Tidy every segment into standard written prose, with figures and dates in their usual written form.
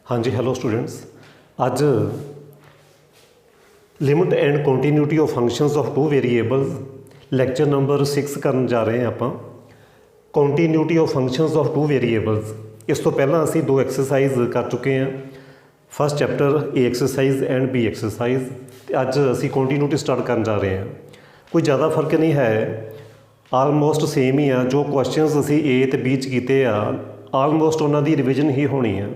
हाँ जी, hello students. अज limit and continuity of functions of two variables lecture number 6 करन जा रहे हैं आप। Continuity of functions of two variables, इस तो पहला असी दो एक्सरसाइज कर चुके हैं। First chapter A exercise and B exercise. अज असी कंटिन्यूटी स्टार्ट करन जा रहे हैं। कोई ज़्यादा फर्क नहीं है, आलमोस्ट सेम ही आ। जो क्वेश्चनस असी ए तो बी च कीते आ, आलमोस्ट उन्हों की रिविजन ही होनी है,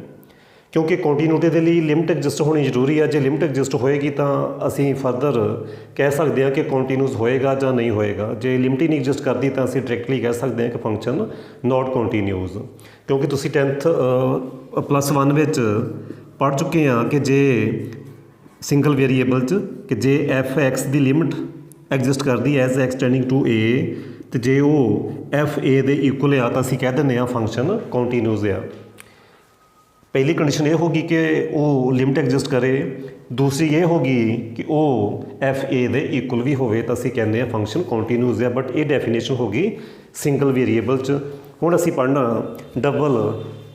क्योंकि कंटिन्यूटी के लिए लिमिट एग्जिस्ट होनी जरूरी है। जो लिमिट एग्जिस्ट होएगी तो असी फर्दर कह सकते हैं कि कंटिन्यूस होएगा या नहीं होएगा। जो लिमिट ही नहीं एग्जिस्ट करती तो असी डायरैक्टली कह सकते हैं कि फंक्शन नॉट कंटिन्यूस। क्योंकि तुसी 10th +1 में पढ़ चुके हैं कि जे सिंगल वेरीएबल कि जे f(x) की लिमिट एग्जिस्ट करती एज एक्स टेंडिंग टू ए, तो जे वो f(a) के इक्वल आ तो असी कह दें फंक्शन कंटिन्यूस आ। पहली कंडीशन ये होगी कि वो लिमिट एग्जिस्ट करे, दूसरी ये होगी कि वो f(a) के इक्वल भी होवे तो असी कहते हैं फंक्शन कंटिन्यूस है। बट ये डेफिनेशन होगी सिंगल वेरीएबल च। हुण असी पढ़ना डबल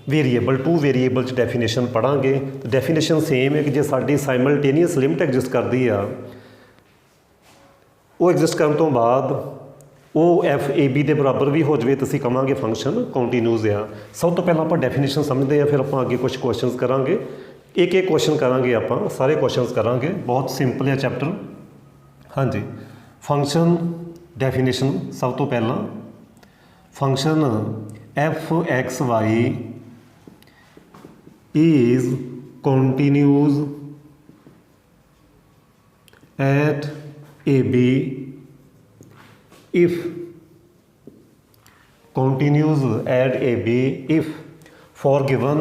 वेरीएबल, टू वेरीएबल च डेफिनेशन पढ़ांगे। तो डेफिनेशन सेम है कि जो साडी साइमल्टेनियस लिमिट एग्जिस्ट करती आ, वो एग्जिस्ट करने तो बाद वो f(a)(b) के बराबर भी हो जाए तो असी कहांगे फंक्शन कंटिन्यूस आ। सब तो पहला आप डेफिनेशन समझते हैं, फिर आप अगे कुछ क्वेश्चन करांगे। एक एक क्वेश्चन करांगे, आप सारे क्वेश्चन करांगे। बहुत सिंपल है चैप्टर। हाँ जी, फंक्शन डेफिनेशन सब तो पहला, function f(x, y) is continuous at a(b) if continues at a(b) if for given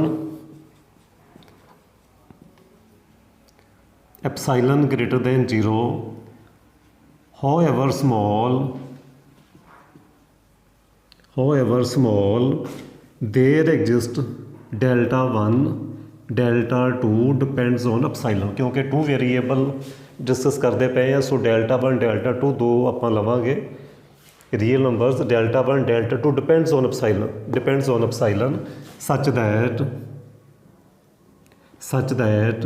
epsilon greater than 0, however small there exist delta 1 delta 2 depends on epsilon। क्योंकि to variable discuss करते पे हैं, सो delta 1 delta 2 दो आप लवांगे real numbers. delta 1 delta 2 depends on epsilon such that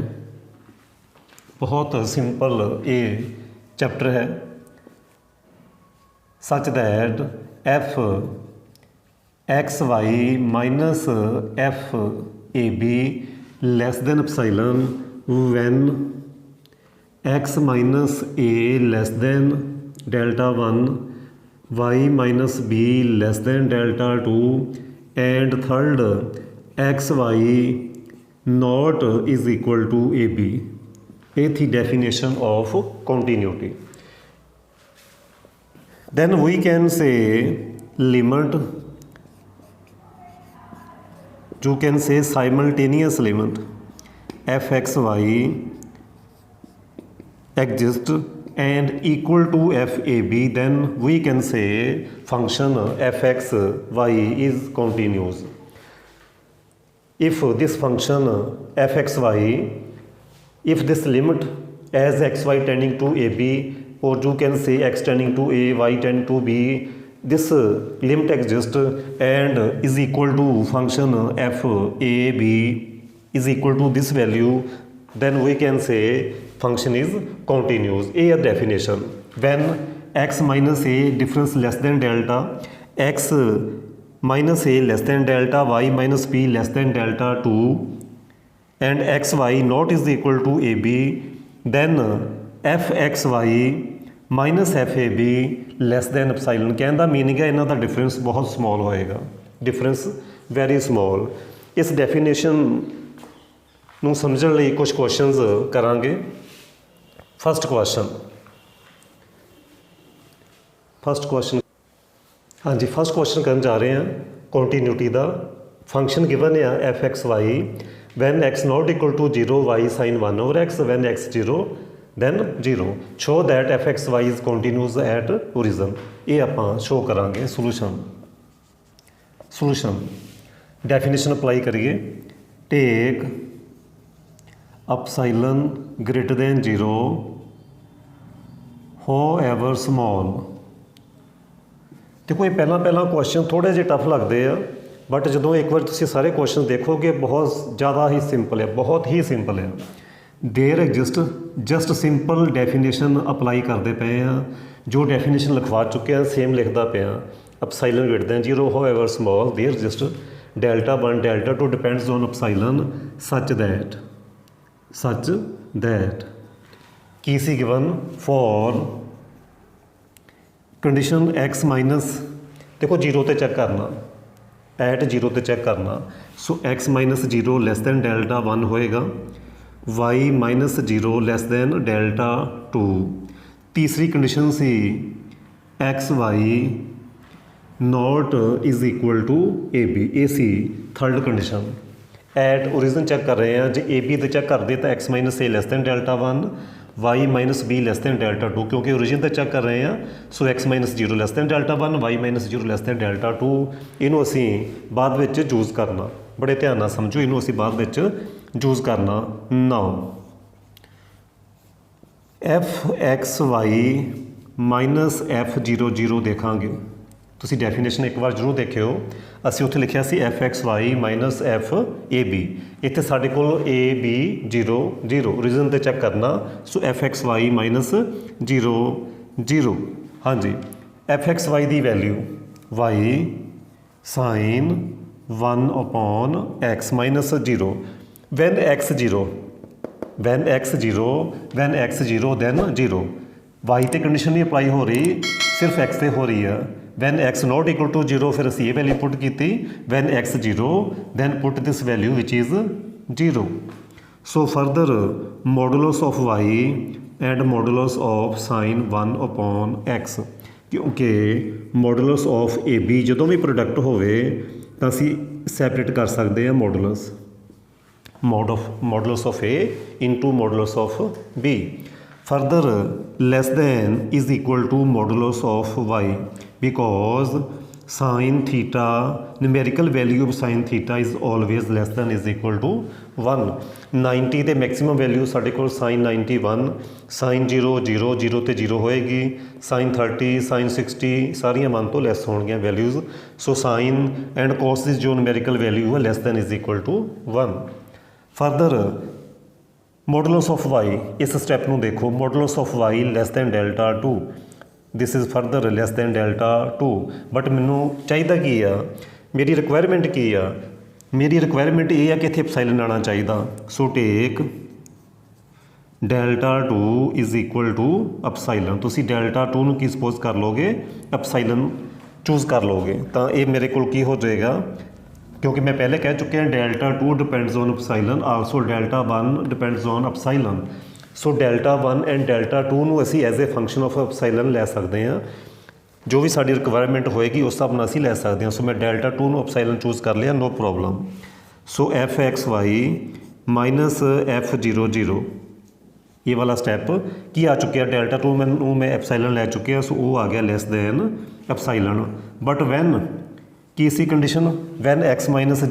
बहुत simple ये chapter है। Such that f(x, y) minus f(a)(b) less than epsilon when x minus a less than delta 1, y minus b less than delta 2, and third x, y not is equal to ab। ये थी definition of continuity. Then we can say limit, you can say simultaneous limit f(x, y) exist and equal to f(a)(b), then we can say function f(x, y) is continuous if this function f(x, y), if this limit as x, y tending to a(b), or you can say x tending to a, y tending to b, this limit exists and is equal to function f(a)(b) is equal to this value, then we can say function is continuous। A definition when x minus a difference less than delta, x minus a less than delta, y minus b less than delta 2, and x, y not is equal to ab, then f(x, y) minus f(a)(b) less than epsilon। कहने का meaning है इन्हों का difference बहुत small होएगा, difference very small. इस definition नूं समझण लई कुछ क्वेश्चनस करांगे। फर्स्ट क्वेश्चन हाँ जी, फर्स्ट क्वेश्चन करन जा रहे हैं कंटिन्यूटी का। फंक्शन गिवन है f(x, y) when x not equal to 0, y sin 1 over x, when x 0 then 0, show that f(x, y) is continuous at origin। ये आप शो करांगे। सोल्यूशन डेफिनेशन अप्लाई करिए। Take epsilon greater than 0 however small। देखो ये पहला question थोड़े जे tough लगते हैं, बट जो एक बार तुम सारे क्वेश्चन देखोगे बहुत ज़्यादा ही सिंपल है, बहुत ही सिंपल है। There exist just simple definition apply करते पे हैं, जो डेफिनेशन लिखवा चुके हैं सेम लिखता पे हैं। Epsilon greater than 0 however small there exist delta 1 delta 2 depends on epsilon such that की सी given for condition x minus, देखो 0 ते चेक करना, एट 0 ते चेक करना। So x minus 0 less than delta 1 होएगा, y minus 0 less than delta 2। तीसरी condition सी x Y not is equal to a b, ए सी third condition. At origin check कर रहे हैं, जो ए बी तो चेक कर दे तो x minus a less than delta 1, y minus b less than delta 2, क्योंकि ओरिजिन तो चेक कर रहे हैं। So x minus 0 less than delta 1, y minus 0 less than delta 2। इनू असी बाद में यूज़ करना, बड़े ध्यान नाल समझो, इनू असी बाद में यूज़ करना। Now F x Y minus F 0 0 देखांगे, तुसी डेफिनेशन एक बार जरूर देखियो। असी उत्थे लिखिया सी F x Y minus F A B, इत्थे साडे कोल ए बी 0 0 रीजन ते चेक करना। So F x Y minus 0 0, हाँ जी एफ एक्स वाई की value Y sine 1 upon X minus 0 when X 0 when X 0 when X 0 then 0। Y ते condition नहीं अप्लाई हो रही, सिर्फ एक्स ते हो रही है। When X not equal to 0 फिर असी ये वैल्यू पुट की, when X 0 then put this value which is 0। So further modulus of Y and modulus of sine 1 upon X, क्योंकि मॉडुलस ऑफ ए बी जो भी प्रोडक्ट होवे तो असी सैपरेट कर सकते हैं modulus of A into modulus of B. Further less than is equal to modulus of Y, because sine theta numerical value of sine theta is always less than is equal to 1। 90 के maximum value साढ़े को sign 91, sign 0 0 0 तो 0 होएगी, sign 30 sign 60 सारिया 1 तो less होणगियां values. So sine and cos जो numerical value है less than is equal to 1। Further modulus of y, इस स्टैप में देखो, modulus of y less than delta 2, this is further less than delta 2। But मैनू चाहिए की आ, मेरी रिक्वायरमेंट की आ, मेरी रिक्वायरमेंट ये है कि इत्थे एप्साइलन आना चाहिए। So take delta 2 is equal to epsilon, तुसी डेल्टा 2 की सपोज कर लोगे अपसाइलन चूज़ कर लोगे तो ये मेरे को की हो जाएगा, क्योंकि मैं पहले कह चुके हैं delta 2 depends on epsilon, also delta 1 depends on epsilon. So delta 1 and delta 2 नू असी as a function of epsilon लै सकते हैं, जो भी साड़ी रिक्वायरमेंट होएगी उस हिसाब नाल असी लै सकते हैं। सो मैं डेल्टा 2 नू अपसाइलन चूज़ कर लिया, no problem. So F x Y minus F 0 0, ये वाला स्टैप की आ चुके हैं। डेल्टा 2 मैं अपसाइलन लै चुके हैं, सो वो आ गया less than epsilon. But when की सी condition, when x minus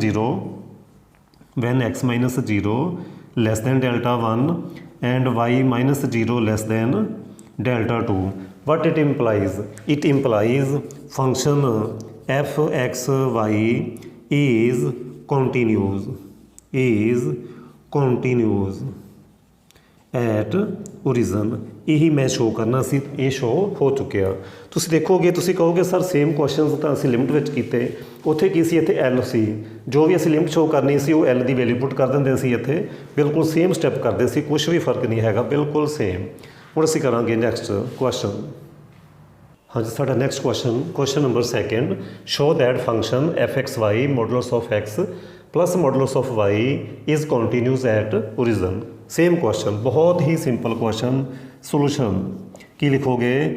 0 less than delta 1 and Y minus 0 less than delta 2। What it implies function F x y is continuous at origin. यही मैं शो करना सी, ये शो हो चुकिया। तुसी देखोगे, तुसी कहोगे सर सेम क्वेश्चन तो असी लिमिट विच कीते, उत्थे की सी, इत्थे एल सी, जो भी असी लिमिट शो करनी सी वो एल की वैल्यू पुट कर देंगे सी, इत्थे बिल्कुल सेम स्टैप करते सी, कुछ भी फर्क नहीं हैगा, बिल्कुल सेम। हुण असी करांगे नैक्सट क्वेश्चन। हाँ जी, साडा next question number 2, show that function F x Y modulus of X plus modulus of Y is continuous at origin. Same question, बहुत ही सिंपल क्वेश्चन। सोल्यूशन की लिखोगे,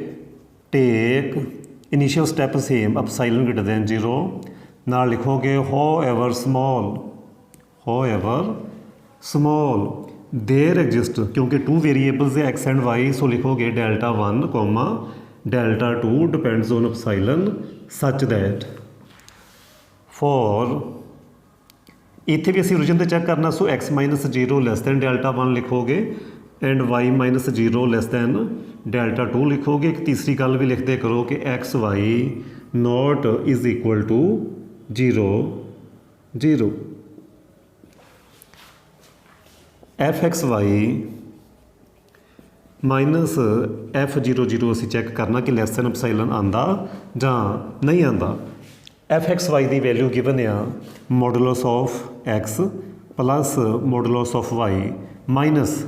take initial step same epsilon greater than 0, नाल लिखोगे हो ever small there exist, क्योंकि 2 variables है x and y, so लिखोगे delta 1 comma delta 2 depends on epsilon such that for, इत्थे भी असी ओरिजिन चेक करना। So x minus 0 less than delta 1 लिखोगे and Y minus 0 less than delta 2 लिखोगे। एक तीसरी गल भी लिखते करो कि x Y not is equal to 0 0 f(x(y) minus f(0) ਅਸੀਂ ਚੈੱਕ ਕਰਨਾ ਕਿ ਲੈਸ ਦੈਨ ਐਪਸਾਈਲਨ ਆਂਦਾ ਜਾਂ ਨਹੀਂ ਆਂਦਾ। f(x(y) ਦੀ ਵੈਲਿਊ ਗਿਵਨ ਆ modulus of x plus modulus of y minus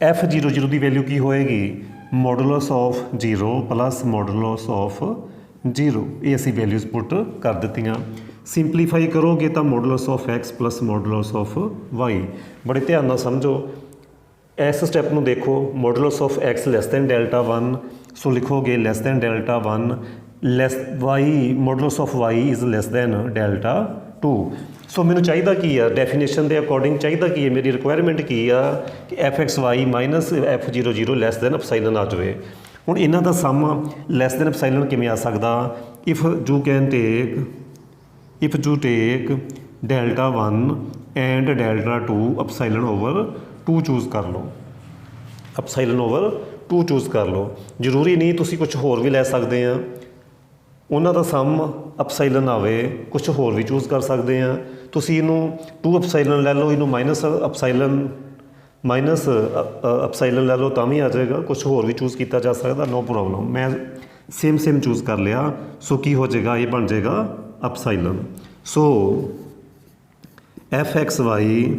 f(0) ਦੀ ਵੈਲਿਊ ਕੀ ਹੋਏਗੀ modulus of 0 plus modulus of 0। ਇਹ ਅਸੀਂ ਵੈਲਿਊਜ਼ ਪੁੱਟ ਕਰ ਦਿੱਤੀਆਂ। ਸਿੰਪਲੀਫਾਈ ਕਰੋਗੇ ਤਾਂ modulus of x plus modulus of y। ਬੜੇ ਧਿਆਨ ਨਾਲ ਸਮਝੋ ਇਸ ਸਟੈਪ ਨੂੰ ਦੇਖੋ। Modulus of x less than delta 1 so ਲਿਖੋਗੇ less than delta 1 less y modulus of y is less than delta 2। So ਮੈਨੂੰ ਚਾਹੀਦਾ ਕੀ ਆ ਡੈਫੀਨੇਸ਼ਨ ਦੇ ਅਕੋਰਡਿੰਗ ਚਾਹੀਦਾ ਕੀ ਹੈ ਮੇਰੀ ਰਿਕੁਆਇਰਮੈਂਟ ਕੀ ਆ ਕਿ f(x(y) ਮਾਈਨਸ f(0) ਲੈਸ ਦੈਨ ਐਪਸਾਈਲਨ ਆ ਜਾਵੇ। ਹੁਣ ਇਹਨਾਂ ਦਾ ਸਮ ਲੈਸ ਦੈਨ ਐਪਸਾਈਲਨ ਕਿਵੇਂ ਆ ਸਕਦਾ if you take delta 1 and delta 2 epsilon over 2 choose ਕਰ ਲਓ। ਐਪਸਾਈਲਨ ਓਵਰ 2 ਚੂਜ਼ ਕਰ ਲਓ। ਜ਼ਰੂਰੀ ਨਹੀਂ ਤੁਸੀਂ ਕੁਝ ਹੋਰ ਵੀ ਲੈ ਸਕਦੇ ਆ ਉਹਨਾਂ ਦਾ ਸਮ ਐਪਸਾਈਲਨ ਆਵੇ ਕੁਝ ਹੋਰ ਵੀ ਚੂਜ਼ ਕਰ ਸਕਦੇ ਆ। ਤੁਸੀਂ ਇਹਨੂੰ 2 ਐਪਸਾਈਲਨ ਲੈ ਲਓ ਇਹਨੂੰ ਮਾਈਨਸ ਐਪਸਾਈਲਨ ਲੈ ਲਓ ਤਾਂ ਵੀ ਆ ਜਾਏਗਾ। ਕੁਝ ਹੋਰ ਵੀ ਚੂਜ਼ ਕੀਤਾ ਜਾ ਸਕਦਾ ਨੋ ਪ੍ਰੋਬਲਮ। ਮੈਂ ਸੇਮ ਚੂਜ਼ ਕਰ ਲਿਆ ਸੋ ਕੀ ਹੋ ਜਾਏਗਾ ਇਹ ਬਣ ਜਾਏਗਾ ਐਪਸਾਈਲਨ। ਸੋ f(x(y)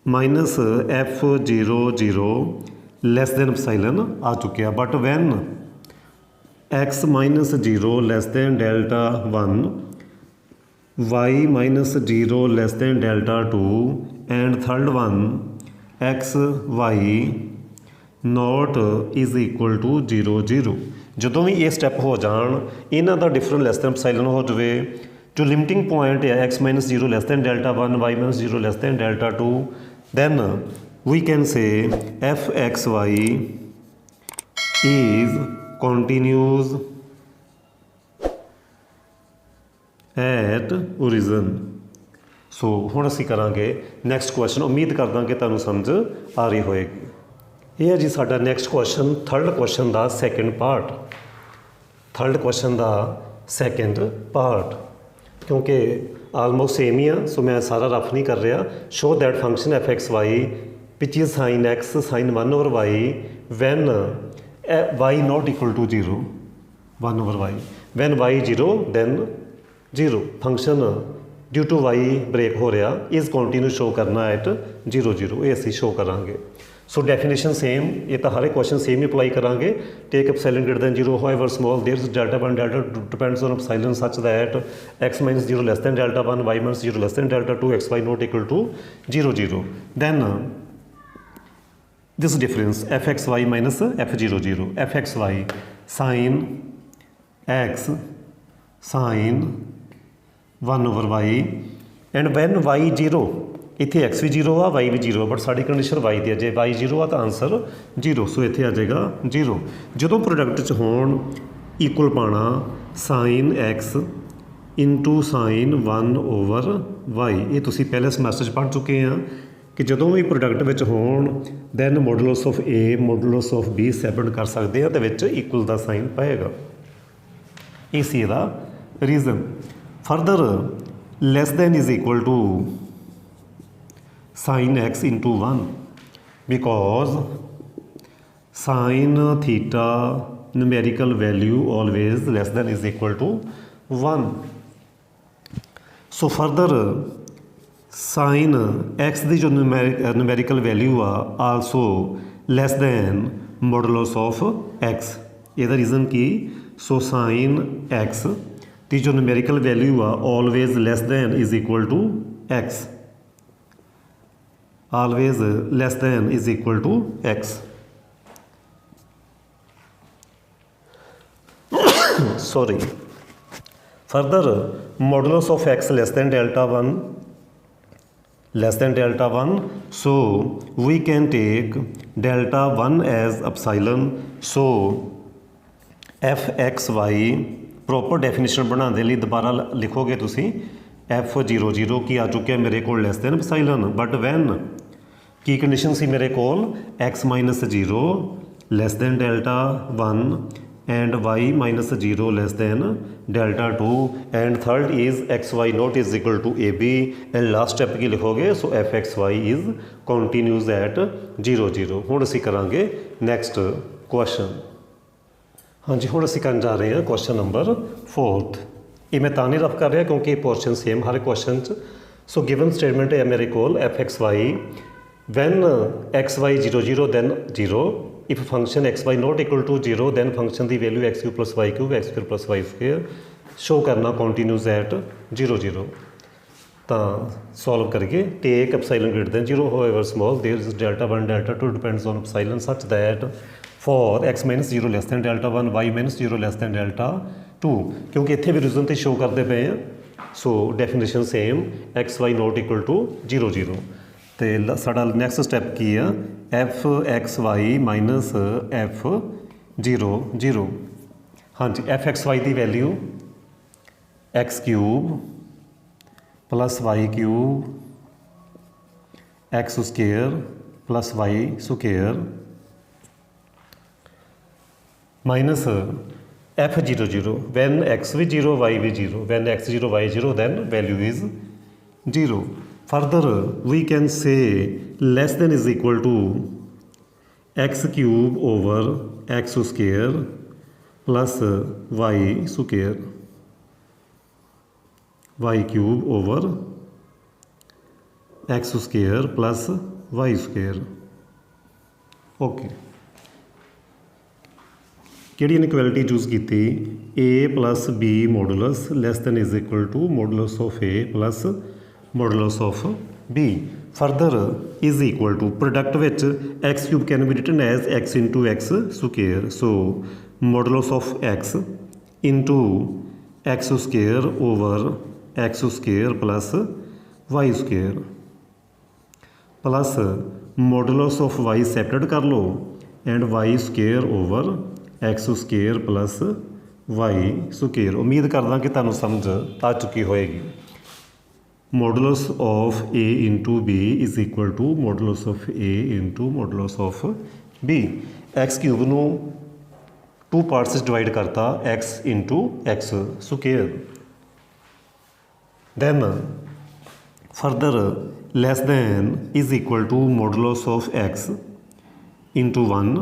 ਮਾਈਨਸ f(0) ਲੈਸ ਦੈਨ ਐਪਸਾਈਲਨ ਆ ਚੁੱਕਿਆ। But when x minus 0 less than delta 1 y minus 0 less than delta 2 and third one x y not is equal to 0 ਜਦੋਂ ਵੀ ਇਹ ਸਟੈਪ ਹੋ ਜਾਣ ਇਹਨਾਂ ਦਾ ਡਿਫਰੈਂਟ ਲੈਸ ਦੈਨ ਐਪਸਾਈਲਨ ਹੋ ਜਾਵੇ ਜੋ ਲਿਮਿਟਿੰਗ ਪੁਆਇੰਟ ਹੈ x minus 0 less than delta 1 y minus 0 less than delta 2 then we can say f(x(y) is continuous at origin। ਸੋ ਹੁਣ ਅਸੀਂ ਕਰਾਂਗੇ ਨੈਕਸਟ ਕੁਐਸਚਨ। ਉਮੀਦ ਕਰਦਾ ਕਿ ਤੁਹਾਨੂੰ ਸਮਝ ਆ ਰਹੀ ਹੋਏਗੀ। ਇਹ ਹੈ ਜੀ ਸਾਡਾ ਨੈਕਸਟ ਕੁਐਸਚਨ ਥਰਡ ਕੁਐਸਚਨ ਦਾ ਸੈਕਿੰਡ ਪਾਰਟ ਕਿਉਂਕਿ ਆਲਮੋਸਟ ਸੇਮ ਹੀ ਆ ਸੋ ਮੈਂ ਸਾਰਾ ਰਫ ਨਹੀਂ ਕਰ ਰਿਹਾ। Show that function f(x(y) which is sine x sine 1 over y when y not equal to 0 1 over y when y 0 then 0 function due to y break ਹੋ ਰਿਹਾ ਇਜ਼ ਕੰਟੀਨਿਊ ਸ਼ੋ ਕਰਨਾ at 0 ਇਹ ਅਸੀਂ show ਕਰਾਂਗੇ। ਸੋ definition same ਇਹ ਤਾਂ ਹਰ ਇੱਕ question same ਹੀ apply ਕਰਾਂਗੇ। ਟੇਕ ਐਪਸਾਈਲਨ greater then 0 however small there is delta 1 delta 2 depends on epsilon such that x minus 0 less than delta 1 y minus 0 less than delta 2 xy not equal to 0 then this difference f(x(y) minus f(0) f(x(y) sin x sin 1 over y and when y 0 ਇੱਥੇ x ਵੀ 0 ਆ y ਵੀ 0 ਆ but ਸਾਡੀ condition y ਦੀ ਆ ਜੇ y 0 ਆ ਤਾਂ answer 0 ਸੋ ਇੱਥੇ ਆ ਜਾਏਗਾ 0। ਜਦੋਂ ਪ੍ਰੋਡਕਟ 'ਚ ਹੋਣ ਇਕੁਅਲ ਪਾਣਾ sign x into sign 1 over y ਇਹ ਤੁਸੀਂ ਪਹਿਲੇ ਸਮੈਸਟਰ 'ਚ ਪੜ੍ਹ ਚੁੱਕੇ ਆ ਕਿ ਜਦੋਂ ਵੀ ਪ੍ਰੋਡਕਟ ਵਿੱਚ ਹੋਣ then modulus of a modulus of b separate ਕਰ ਸਕਦੇ ਆ ਤੇ ਵਿੱਚ ਇਕੁਅਲ ਦਾ ਸਾਈਨ ਪਏਗਾ। ਇਹ ਸੀ ਇਹਦਾ reason. Further less than is equal to sin x into 1 because sin theta numerical value always less than is equal to 1. So further sin x ਦੀ ਜੋ numerical value ਆ also less than modulus of x ਇਹਦਾ reason ਕੀ so sin x ਦੀ ਜੋ numerical value ਆ always less than is equal to x always less than is equal to x sorry further modulus of x less than delta 1 so we can take delta 1 as epsilon so f(x(y) proper definition ਬਣਾਉਣ ਦੇ ਲਈ ਦੁਬਾਰਾ ਲਿਖੋਗੇ ਤੁਸੀਂ f(0) ਕੀ ਆ ਚੁੱਕਿਆ ਮੇਰੇ ਕੋਲ less than epsilon but when ਕੀ ਕੰਡੀਸ਼ਨ ਸੀ ਮੇਰੇ ਕੋਲ x minus 0 less than delta 1 and y minus 0 less than delta 2 and third is xy not is equal to ab and last step की लिखोगे so fxy is continues at 0 0। ਹੁਣ ਅਸੀਂ ਕਰਾਂਗੇ next question. ਹਾਂਜੀ ਹੁਣ ਅਸੀਂ ਕਰਨ ਜਾ ਰਹੇ ਹਾਂ ਕੁਐਸਚਨ ਨੰਬਰ 4th। ਇਹ ਮੈਂ ਤਾਂ ਨਹੀਂ ਰਫ ਕਰ ਰਿਹਾ ਕਿਉਂਕਿ ਪੋਰਸ਼ਨ ਸੇਮ ਹਰ ਕੁਐਸਚਨ 'ਚ। ਸੋ ਗਿਵਨ ਸਟੇਟਮੈਂਟ ਹੈ ਮੇਰੇ ਕੋਲ fxy when xy 0 0 then 0 if function xy not equal to 0 then function the value x cube plus y cube x square plus y square show ਕਰਨਾ continues at 0 0। ਤਾਂ solve ਕਰੀਏ ਟੇਕ epsilon greater than 0 however small there is delta 1 delta 2 depends on epsilon such that for x minus 0 less than delta 1 y minus 0 less than delta 2 ਕਿਉਂਕਿ ਇੱਥੇ ਵੀ reason ਤੇ show ਕਰਦੇ ਪਏ ਆ। So definition same xy not equal to 0 0। ਤੇ ਸਾਡਾ next step ਕੀ ਆ F X Y minus F 0 0। ਹਾਂਜੀ ਐਫ ਐਕਸ ਵਾਈ ਦੀ value X cube plus Y cube X square plus Y square minus F 0 0 when X ਵੀ 0 Y ਵੀ 0 when X 0 Y 0 then value is 0। Further, we can say less than is equal to x cube over x square plus y square, y cube over x square plus y square। Okay, ਕਿਹੜੀ ਇਨਇਕੁਐਲਿਟੀ choose ਕੀਤੀ a plus b modulus less than is equal to modulus of a plus modulus of b further is equal to product ਵਿੱਚ x cube can be written as x into x square so modulus of x into x square over x square plus y square plus modulus of y separate ਕਰ ਲਓ and y square over x square plus y square। ਉਮੀਦ ਕਰਦਾ ਕਿ ਤੁਹਾਨੂੰ ਸਮਝ ਆ ਚੁੱਕੀ ਹੋਏਗੀ। modulus of a into b is equal to modulus of a into modulus of b। x cube ਨੂੰ 2 parts ਵਿੱਚ divide ਕਰਤਾ x into x square। then further less than is equal to modulus of x into 1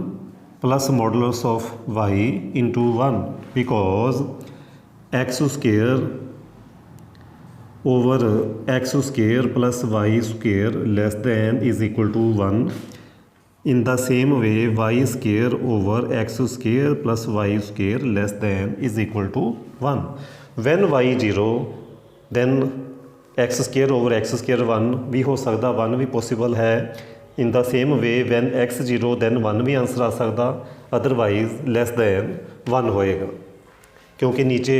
plus modulus of y into 1 because x square over x square plus y square less than is equal to 1 in the same way y square over x square plus y square less than is equal to 1 when y 0 then x square over x square 1 ਵੀ ਹੋ ਸਕਦਾ 1 ਵੀ possible ਹੈ in the same way when x 0 then 1 we answer ਆ ਸਕਦਾ otherwise less than 1 ਹੋਏਗਾ ਕਿਉਂਕਿ ਨੀਚੇ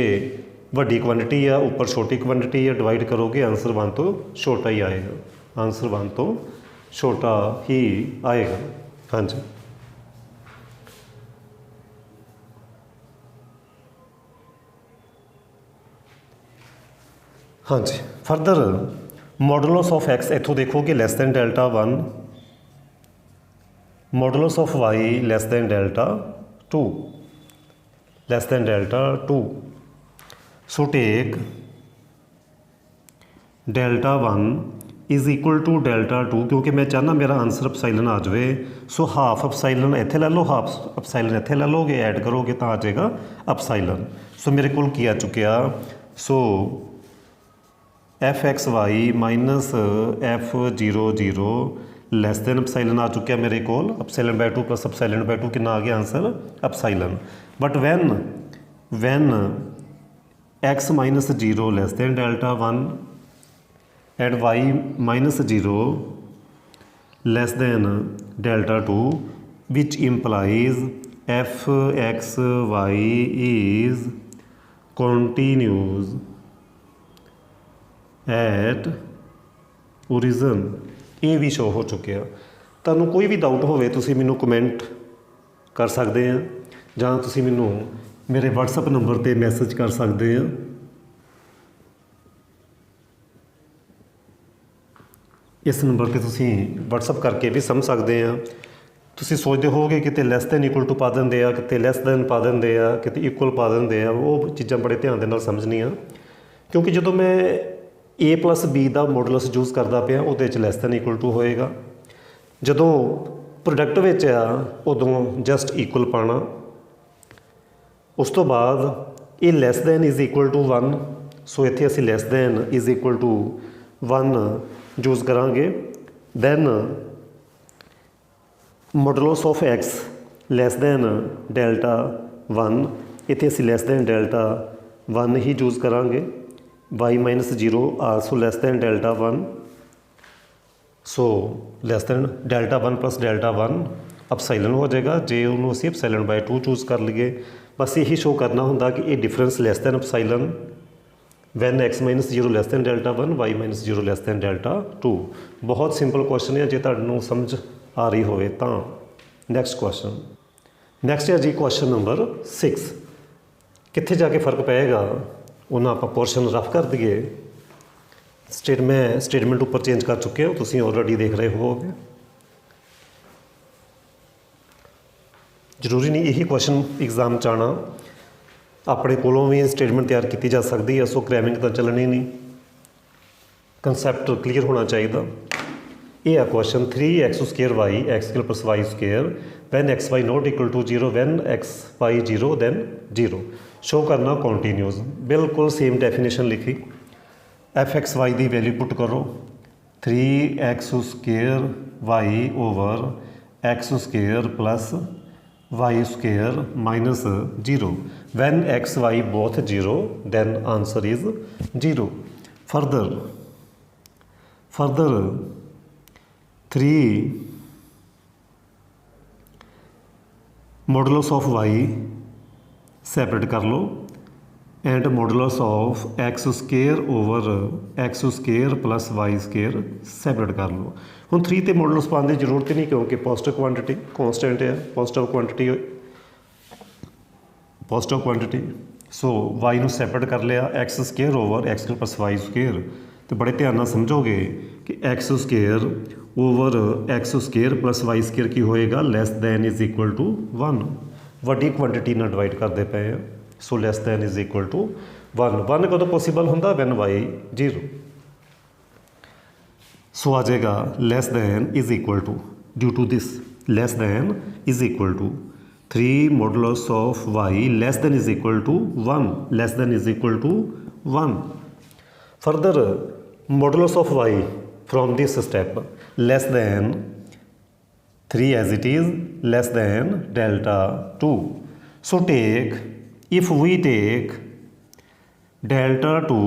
ਵੱਡੀ quantity ਆ ਉੱਪਰ ਛੋਟੀ ਕੁਆਂਟਿਟੀ ਆ ਡਿਵਾਈਡ ਕਰੋਗੇ ਆਨਸਰ 1 ਤੋਂ ਛੋਟਾ ਹੀ ਆਏਗਾ ਆਨਸਰ 1 ਤੋਂ ਛੋਟਾ ਹੀ ਆਏਗਾ। ਹਾਂਜੀ ਹਾਂਜੀ ਫਰਦਰ ਮੋਡੂਲਸ ਆਫ ਐਕਸ ਇੱਥੋਂ ਦੇਖੋਗੇ less than delta 1 modulus of y less than delta 2 less than delta 2। So take delta 1 is equal to delta 2 ਕਿਉਂਕਿ ਮੈਂ ਚਾਹੁੰਦਾ ਮੇਰਾ ਆਨਸਰ ਐਪਸਾਈਲਨ ਆ ਜਾਵੇ ਸੋ ਹਾਫ ਐਪਸਾਈਲਨ ਇੱਥੇ ਲੈ ਲਓ ਹਾਫ ਐਪਸਾਈਲਨ ਇੱਥੇ ਲੈ ਲਓਗੇ ਐਡ ਕਰੋਗੇ ਤਾਂ ਆ ਜਾਏਗਾ ਐਪਸਾਈਲਨ। ਸੋ ਮੇਰੇ ਕੋਲ ਕੀ ਆ ਚੁੱਕਿਆ so f X Y minus F 0 0 less than epsilon ਆ ਚੁੱਕਿਆ ਮੇਰੇ ਕੋਲ ਐਪਸਾਈਲਨ ਬਾਈ 2 ਪਲੱਸ ਐਪਸਾਈਲਨ ਬਾਈ 2 ਕਿੰਨਾ ਆ ਗਿਆ answer epsilon but when x minus 0 less than delta 1 and y minus 0 less than delta 2 which implies f x y is continues at origin। ਇਹ ਵੀ show ਹੋ ਚੁੱਕਿਆ। ਤੁਹਾਨੂੰ ਕੋਈ ਵੀ ਡਾਊਟ ਹੋਵੇ ਤੁਸੀਂ ਮੈਨੂੰ ਕਮੈਂਟ ਕਰ ਸਕਦੇ ਆ ਜਾਂ ਤੁਸੀਂ ਮੈਨੂੰ ਮੇਰੇ WhatsApp ਨੰਬਰ 'ਤੇ ਮੈਸੇਜ ਕਰ ਸਕਦੇ ਆ। ਇਸ ਨੰਬਰ 'ਤੇ ਤੁਸੀਂ WhatsApp ਕਰਕੇ ਵੀ ਸਮਝ ਸਕਦੇ ਆ। ਤੁਸੀਂ ਸੋਚਦੇ ਹੋਵੋਗੇ ਕਿਤੇ ਲੈਸ ਦੈਨ ਇਕੁਅਲ ਟੂ ਪਾ ਦਿੰਦੇ ਆ, ਕਿਤੇ ਲੈਸ ਦੈਨ ਪਾ ਦਿੰਦੇ ਆ, ਕਿਤੇ ਇਕੁਅਲ ਪਾ ਦਿੰਦੇ ਆ। ਉਹ ਚੀਜ਼ਾਂ ਬੜੇ ਧਿਆਨ ਦੇ ਨਾਲ ਸਮਝਣੀਆਂ, ਕਿਉਂਕਿ ਜਦੋਂ ਮੈਂ a ਪਲੱਸ b ਦਾ ਮੋਡੂਲਸ ਯੂਜ਼ ਕਰਦਾ ਪਿਆ ਉਹਦੇ 'ਚ ਲੈਸ ਦੈਨ ਇਕੁਅਲ ਟੂ ਹੋਏਗਾ। ਜਦੋਂ ਪ੍ਰੋਡਕਟ ਵਿੱਚ ਆ ਉਦੋਂ ਜਸਟ ਇਕੁਅਲ ਪਾਉਣਾ। ਉਸ ਤੋਂ ਬਾਅਦ ਇਹ less than is equal to 1, so ਇੱਥੇ ਅਸੀਂ less than is equal to 1 use ਕਰਾਂਗੇ। Then modulus of x less than delta 1, ਇੱਥੇ ਅਸੀਂ ਲੈਸ ਦੈਨ ਡੈਲਟਾ 1 ਹੀ ਯੂਜ਼ ਕਰਾਂਗੇ। y minus 0 also less than delta 1, so less than delta 1 plus delta 1 epsilon ਹੋ ਜਾਏਗਾ। ਜੇ ਉਹਨੂੰ ਅਸੀਂ ਅਪਸਾਈਲਨ ਬਾਈ 2 ਚੂਜ਼ ਕਰ ਲਈਏ, ਬਸ ਇਹੀ ਸ਼ੋ ਕਰਨਾ ਹੁੰਦਾ ਕਿ ਇਹ difference less than epsilon when x minus 0 less than delta 1, y minus 0 less than delta 2। ਬਹੁਤ ਸਿੰਪਲ ਕੁਐਸਚਨ ਹੈ, ਜੇ ਤੁਹਾਨੂੰ ਸਮਝ ਆ ਰਹੀ ਹੋਵੇ ਤਾਂ। ਨੈਕਸਟ ਕੁਐਸਚਨ, ਨੈਕਸਟ ਹੈ ਜੀ ਕੁਐਸਚਨ ਨੰਬਰ 6। ਕਿੱਥੇ ਜਾ ਕੇ ਫਰਕ ਪਏਗਾ ਉਹਨਾਂ ਆਪਾਂ ਪੋਰਸ਼ਨ ਰਫ ਕਰ ਦਈਏ। ਸਟੇਟਮੈਂਟ ਉੱਪਰ ਚੇਂਜ ਕਰ ਚੁੱਕੇ ਹੋ, ਤੁਸੀਂ ਆਲਰੇਡੀ ਦੇਖ ਰਹੇ ਹੋਵੋਗੇ। ਜ਼ਰੂਰੀ ਨਹੀਂ ਇਹੀ ਕੁਐਸਚਨ ਐਗਜ਼ਾਮ 'ਚ ਆਉਣਾ, ਆਪਣੇ ਕੋਲੋਂ ਵੀ ਸਟੇਟਮੈਂਟ ਤਿਆਰ ਕੀਤੀ ਜਾ ਸਕਦੀ ਹੈ, ਸੋ ਕ੍ਰੈਮਿੰਗ ਤਾਂ ਚੱਲਣੀ ਨਹੀਂ, ਕੰਸੈਪਟ ਕਲੀਅਰ ਹੋਣਾ ਚਾਹੀਦਾ। ਇਹ ਆ question 3x² y x² plus y² when x y not equal to 0 when x y 0 then 0 show ਕਰਨਾ ਕੰਟੀਨਿਊਸ। ਬਿਲਕੁਲ ਸੇਮ ਡੈਫੀਨੇਸ਼ਨ ਲਿਖੀ। f(x, y) ਦੀ ਵੈਲਿਊ ਪੁੱਟ ਕਰੋ 3x² y over x² plus y² minus 0 when x y both 0 then answer is 0. Further 3 modulus of y separate कर लो and modulus of x² over x² plus y² separate कर लो। ਹੁਣ 3 ਤੇ modulus ਪਾਉਣ ਦੀ ਜ਼ਰੂਰਤ ਹੀ ਨਹੀਂ, ਕਿਉਂਕਿ positive quantity ਕੌਂਸਟੈਂਟ ਹੈ, positive quantity. ਸੋ y ਨੂੰ ਸੈਪਰੇਟ ਕਰ ਲਿਆ x² over x² plus y²। ਤੇ ਬੜੇ ਧਿਆਨ ਨਾਲ ਸਮਝੋਗੇ ਕਿ x² over x² plus y² ਕੀ ਹੋਏਗਾ, less than is equal to 1। ਵੱਡੀ ਕੁਆਂਟਿਟੀ ਨਾਲ ਡਿਵਾਈਡ ਕਰਦੇ ਪਏ ਆ, so less than is equal to 1 ਕਦੋਂ ਪੋਸੀਬਲ ਹੁੰਦਾ, ਵੈਨ y 0। ਸੋ ਆ ਜਾਏਗਾ less than is equal to, due to this less than is equal to 3 modulus of y less than is equal to 1, less than is equal to 1। Further modulus of y from this step less than 3 as it is less than delta 2. So if we take delta 2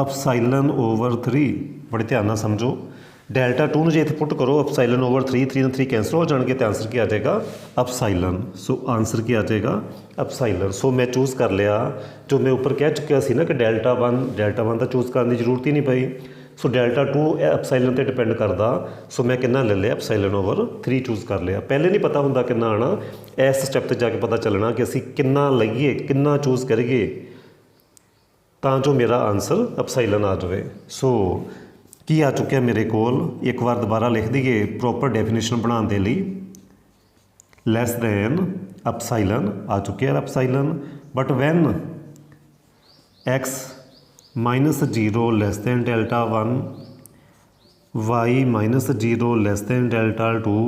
epsilon over 3, बड़े ध्यान ਨਾਲ समझो, delta 2 ਨੂੰ ਜੇ ਇੱਥੇ ਪੁੱਟ ਕਰੋ epsilon over 3, 3 ਨਾਲ 3 cancel ਹੋ ਜਾਣਗੇ ਤੇ ਆਂਸਰ ਕੀ ਆ ਜਾਏਗਾ, epsilon। ਸੋ ਆਂਸਰ ਕੀ ਆ ਜਾਏਗਾ, epsilon। ਸੋ ਮੈਂ ਚੂਜ਼ ਕਰ ਲਿਆ, ਜੋ ਮੈਂ ਉੱਪਰ ਕਹਿ ਚੁੱਕਿਆ ਸੀ ਨਾ ਕਿ ਡੈਲਟਾ 1 ਦਾ ਚੂਜ਼ ਕਰਨ ਦੀ ਜ਼ਰੂਰਤ ਹੀ ਨਹੀਂ ਪਈ। ਸੋ ਡੈਲਟਾ 2 ਐਪਸਾਈਲਨ 'ਤੇ ਡਿਪੈਂਡ ਕਰਦਾ, ਸੋ ਮੈਂ ਕਿੰਨਾ ਲੈ ਲਿਆ, ਐਪਸਾਈਲਨ ਓਵਰ 3 ਚੂਜ਼ ਕਰ ਲਿਆ। ਪਹਿਲੇ ਨਹੀਂ ਪਤਾ ਹੁੰਦਾ ਕਿੰਨਾ ਆਉਣਾ, ਇਸ ਸਟੈਪ 'ਤੇ ਜਾ ਕੇ ਪਤਾ ਚੱਲਣਾ ਕਿ ਅਸੀਂ ਕਿੰਨਾ ਲਈਏ, ਕਿੰਨਾ ਚੂਜ਼ ਕਰੀਏ ਤਾਂ ਜੋ ਮੇਰਾ ਆਂਸਰ ਐਪਸਾਈਲਨ ਆ ਜਾਵੇ। ਸੋ ਕੀ ਆ ਚੁੱਕਿਆ ਮੇਰੇ ਕੋਲ, ਇੱਕ ਵਾਰ ਦੁਬਾਰਾ ਲਿਖ ਦਈਏ ਪ੍ਰੋਪਰ ਡੈਫੀਨੇਸ਼ਨ ਬਣਾਉਣ ਦੇ ਲਈ। ਲੈਸ ਦੈਨ ਐਪਸਾਈਲਨ ਆ ਚੁੱਕਿਆ ਐਪਸਾਈਲਨ, but when x minus 0 less than delta 1, y minus 0 less than delta 2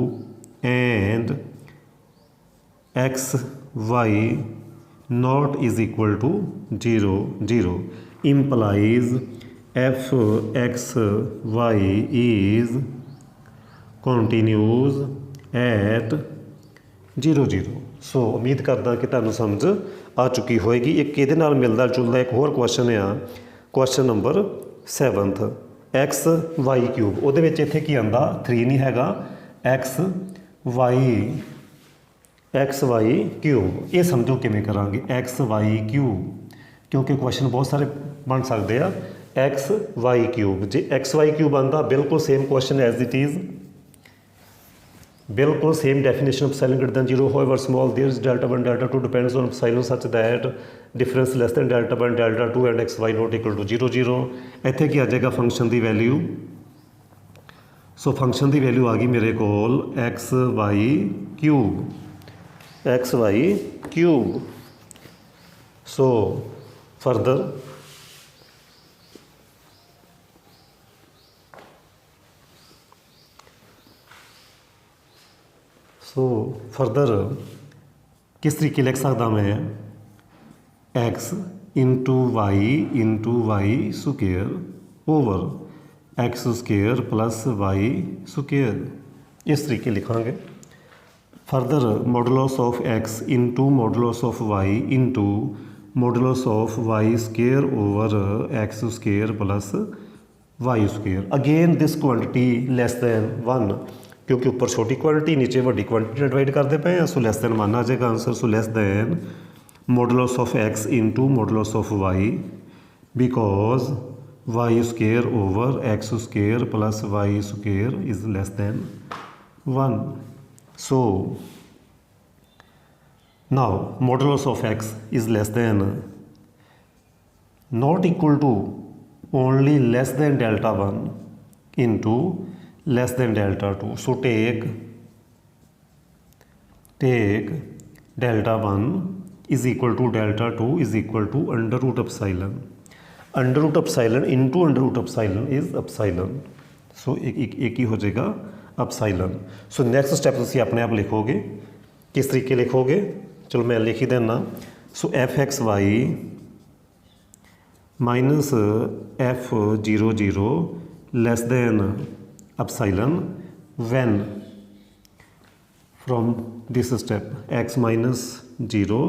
and x y not is equal to 0 implies f x y is continues at 0 ਸੋ ਉਮੀਦ ਕਰਦਾ ਕਿ ਤੁਹਾਨੂੰ ਸਮਝ ਆ ਚੁੱਕੀ ਹੋਏਗੀ। ਇੱਕ ਇਹਦੇ ਨਾਲ ਮਿਲਦਾ ਜੁਲਦਾ ਇੱਕ ਹੋਰ ਕੁਐਸਚਨ ਆ, question number 7th x y cube. ਉਹਦੇ ਵਿੱਚ ਇੱਥੇ ਕੀ ਆਉਂਦਾ, 3 ਨਹੀਂ ਹੈਗਾ, x y ਕਿਊਬ। ਇਹ ਸਮਝੋ ਕਿਵੇਂ ਕਰਾਂਗੇ, x y ਕਿਊਬ, ਕਿਉਂਕਿ ਕੁਐਸਚਨ ਬਹੁਤ ਸਾਰੇ ਬਣ ਸਕਦੇ ਆ। x y ਕਿਊਬ, ਜੇ x y ਕਿਊਬ ਆਉਂਦਾ ਬਿਲਕੁਲ same question as it is, ਬਿਲਕੁਲ same definition of epsilon greater than 0 however small there is delta 1 delta 2 depends on epsilon such that difference less than delta 1 delta 2 and x y not equal to 0 ਇੱਥੇ ਕੀ ਆ ਜਾਏਗਾ function ਦੀ value. So function की value आ गई मेरे कोल x y cube. So further किस तरीके लिख सकता मैं x into y square over x square plus Y square, इस तरीके लिखांगे। Further modulus of x into modulus of y into modulus of y square over x square plus Y square. Again this quantity less than 1, क्योंकि उपर छोटी quantity नीचे वड्डी quantity divide करते पे हैं। सो लैस दैन 1 आ जाएगा answer. So less than modulus of x into modulus of Y, because Y square over x square plus Y square is less than 1। So now modulus of X is less than not equal to only less than delta 1 into less than delta 2. So take delta 1 is equal to delta 2 is equal to under root epsilon. Under root epsilon into under root epsilon is epsilon. So एक ही हो जाएगा epsilon. So next step तुसी अपने आप लिखोगे, किस तरीके लिखोगे, चलो मैं लिख ही देना। So f(x(y) minus f(0) less than epsilon when from this step x minus 0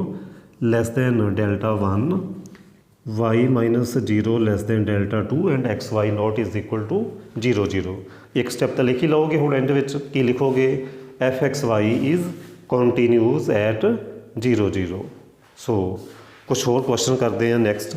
less than delta 1, y minus 0 less than delta 2 and xy not is equal to 0. एक स्टैप तो लिख ही लोगे। हुण एंड विच की लिखोगे f(x(y) is continuous at 0. सो कुछ होर question करते हैं नैक्सट।